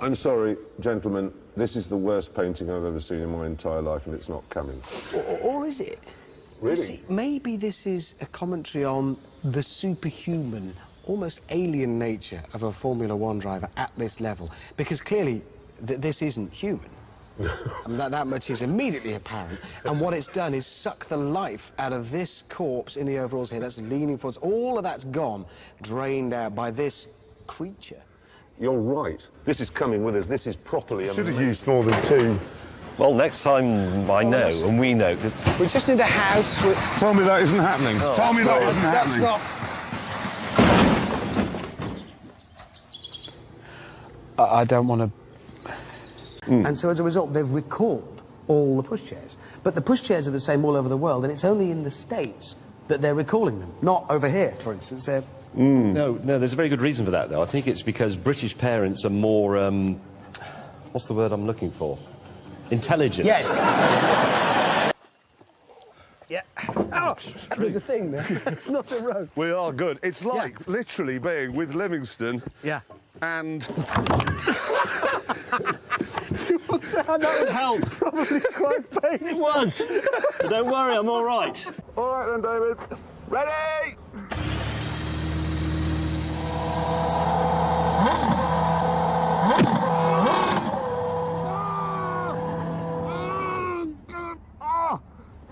I'm sorry, gentlemen. This is the worst painting I've ever seen in my entire life, and it's not coming. Or is it? Really? See, maybe this is a commentary on the superhuman, almost alien nature of a Formula One driver at this level. Because clearly, this isn't human. I mean, that much is immediately apparent. And what it's done is suck the life out of this corpse in the overalls here. That's leaning forwards. All of that's gone, drained out by this creature. You're right. This is coming with us. This is properly Should have amazing. used more than 2. Well, next time I know, and we know... We just need a house with... Tell me that isn't happening. Tell me that isn't That's happening. not... I don't want to... And so, as a result, they've recalled all the pushchairs. But the pushchairs are the same all over the world, and it's only in the States that they're recalling them. Not over here, for instance. They're... No, there's a very good reason for that, though. I think it's because British parents are more, what's the word I'm looking for? Intelligent. Yes. Yeah. Oh, there's a thing there. It's not a road. We are good. It's like literally being with Livingston. Yeah. And... That would help. Probably quite painful. It was. But don't worry, I'm all right. All right then, David. Ready?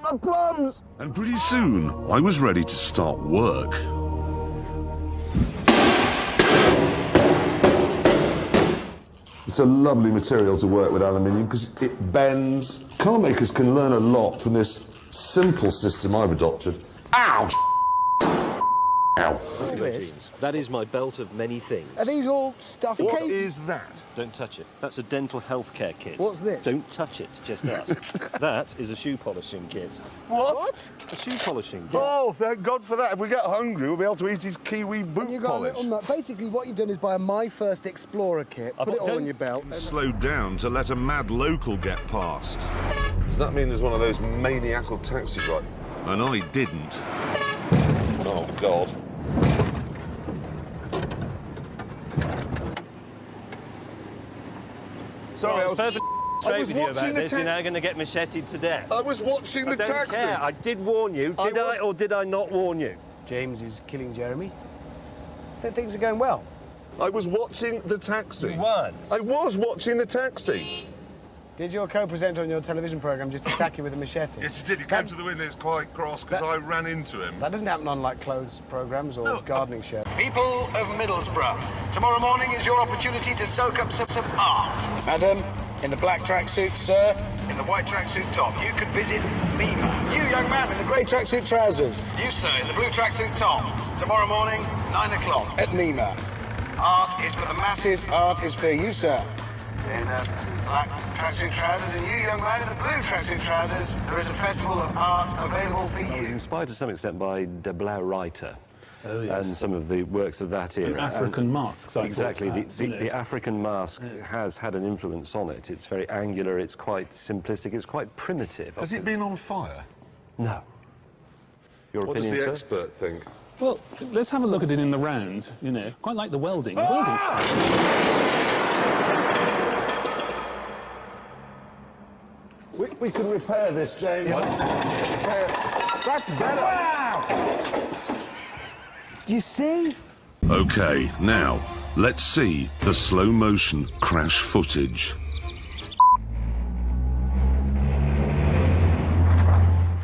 My plums! And pretty soon, I was ready to start work. It's a lovely material to work with, aluminium, because it bends. Car makers can learn a lot from this simple system I've adopted. Ow! Ow. That is my belt of many things. Are these all stuff? What is that? Don't touch it. That's a dental health care kit. What's this? Don't touch it, just ask. That is a shoe polishing kit. What? A shoe polishing kit. Oh, thank God for that. If we get hungry, we'll be able to eat his kiwi boot You got a polish. little nut. Basically, what you've done is buy a My First Explorer kit, put it all on your belt. Slowed down to let a mad local get past. Does that mean there's one of those maniacal taxi drivers? And I didn't. Oh, God. Sorry, I was perfect I was with you watching about the this. You're tax- now going to get macheted to death. I was watching the I don't taxi. care. I did warn you. Did I, or did I not warn you? James is killing Jeremy. Then things are going well. I was watching the taxi. What? I was watching the taxi. Did your co-presenter on your television programme just attack you with a machete? Yes, he did. He came to the window. It was quite cross because I ran into him. That doesn't happen on, like, clothes programmes or gardening shows. People of Middlesbrough, tomorrow morning is your opportunity to soak up some art. Madam, in the black tracksuit, sir. In the white tracksuit top, you could visit Mima. You, young man, in the grey Grey tracksuit trousers. You, sir, in the blue tracksuit top. Tomorrow morning, 9 o'clock. At Nima. Art is for the masses. Art is for you, sir. In the black tracksuit trousers, and you, young man, in the blue tracksuit trousers, there is a festival of art available for you. Inspired to some extent by De Blauw-Reiter. Oh, yes. And some of the works of that era. African masks, I thought, Exactly. perhaps, you know. The African mask has had an influence on it. It's very angular, it's quite simplistic, it's quite primitive. Has it been on fire? No. Your What does opinion, the sir? expert think? Well, let's have a look at it in the round, you know. Quite like the welding. The welding's We can repair this, James. That's better. Wow! You see? Okay, now, let's see the slow-motion crash footage.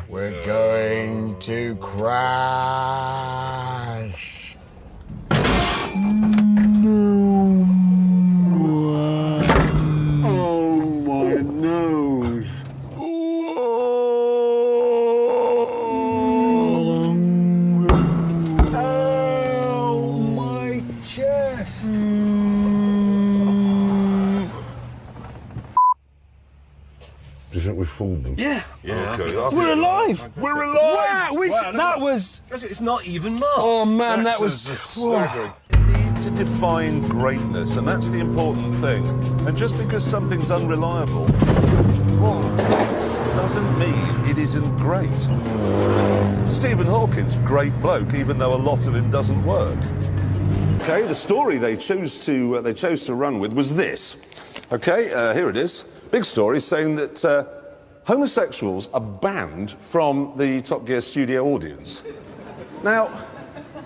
We're going to crash. Oh, my nose. Oh, my chest. Do you think we fooled them? Yeah. Okay, We're alive. We're alive! Wow, that was... It's not even marked. Oh, man, that was... staggering. You need to define greatness, and that's the important thing. And just because something's unreliable, well, doesn't mean it isn't great. Stephen Hawking's great bloke, even though a lot of him doesn't work. Okay, the story they chose to run with was this. Okay, here it is. Big story saying that homosexuals are banned from the Top Gear studio audience. Now,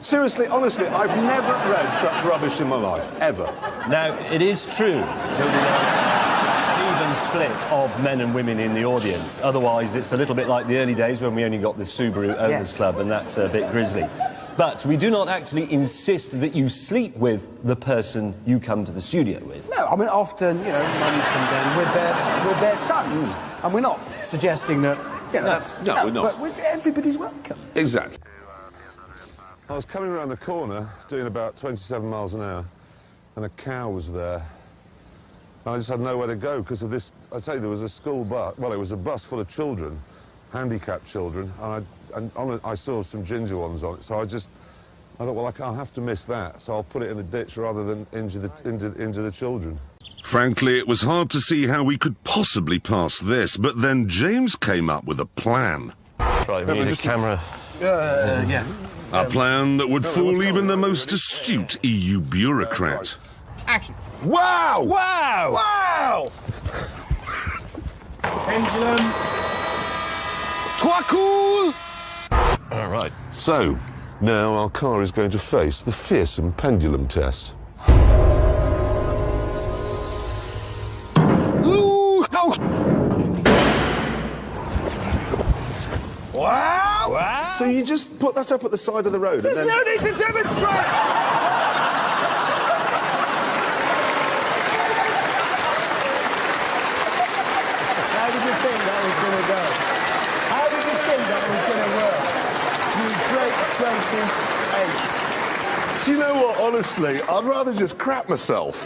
seriously, honestly, I've never read such rubbish in my life, ever. Now, it is true that we have an even split of men and women in the audience. Otherwise, it's a little bit like the early days when we only got the Subaru Owners Club, and that's a bit grisly. But we do not actually insist that you sleep with the person you come to the studio with. No, I mean, often, you know, mums come down with their sons, and we're not suggesting that, you know, that's... No, we're not. But everybody's welcome. Exactly. I was coming around the corner, doing about 27 miles an hour, and a cow was there. And I just had nowhere to go because of this. I tell you, there was a school bus. Well, it was a bus full of children, handicapped children, and on it, I saw some ginger ones on it. So I thought, well, I'll have to miss that, so I'll put it in a ditch rather than injure the children. Frankly, it was hard to see how we could possibly pass this, but then James came up with a plan. Right, we need a camera. Yeah. A plan that would fool even the most astute EU bureaucrat. Action. Wow! Wow! Wow! Pendulum. Toi cool! All right. So, now our car is going to face the fearsome pendulum test. Wow! Wow! So you just put that up at the side of the road There's and then... no need to demonstrate! How did you think that was going to go? How did you think that was going to work? You great 28. Do you know what, honestly, I'd rather just crap myself.